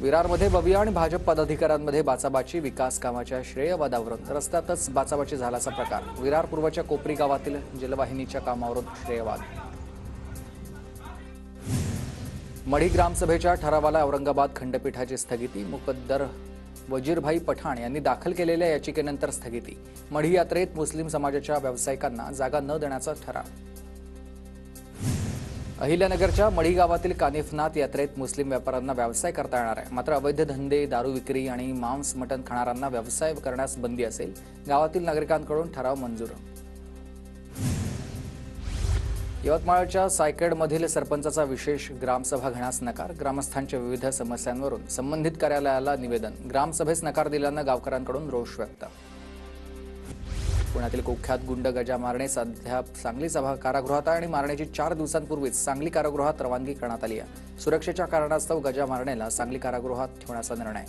विरारमध्ये बबिया आणि भाजप पदाधिकाऱ्यांमध्ये बाचाबाची, विकास कामाच्या श्रेयवादावरून रस्त्यातच बाचाबाची झाल्याचा प्रकार। विरार पूर्वच्या कोपरी गावातील जलवाहिनीच्या कामावरून श्रेयवाद। मढी ग्रामसभेच्या ठरावाला औरंगाबाद खंडपीठाची स्थगिती। मुकद्दर वजीरभाई पठाण यांनी दाखल केलेल्या याचिकेनंतर स्थगिती। मढी यात्रेत मुस्लिम समाजाच्या व्यावसायिकांना जागा न देण्याचा ठराव। अहिल्यानगरच्या मढी गावातील कानिफनाथ यात्रेत मुस्लिम व्यापाऱ्यांना व्यवसाय करता येणार आहे, मात्र अवैध धंदे, दारू विक्री आणि मांस मटण खाणाऱ्यांना व्यवसाय करण्यास बंदी असेल। गावातील नागरिकांकडून ठराव मंजूर। यवतमाळच्या सायकेडमधील सरपंचाचा विशेष ग्रामसभा घेण्यास नकार। ग्रामस्थांच्या विविध समस्यांवरून संबंधित कार्यालयाला निवेदन। ग्रामसभेस नकार दिल्यानं गावकऱ्यांकडून रोष व्यक्त। पुण्यातील कुख्यात गुंड गजा मारणे सध्या सांगली कारागृहात आहे आणि मारण्याची 4 दिवसांपूर्वीच सांगली कारागृहात रवानगी करण्यात आली आहे। सुरक्षेच्या कारणास्तव गजा मारणेला सांगली कारागृहात ठेवण्याचा निर्णय।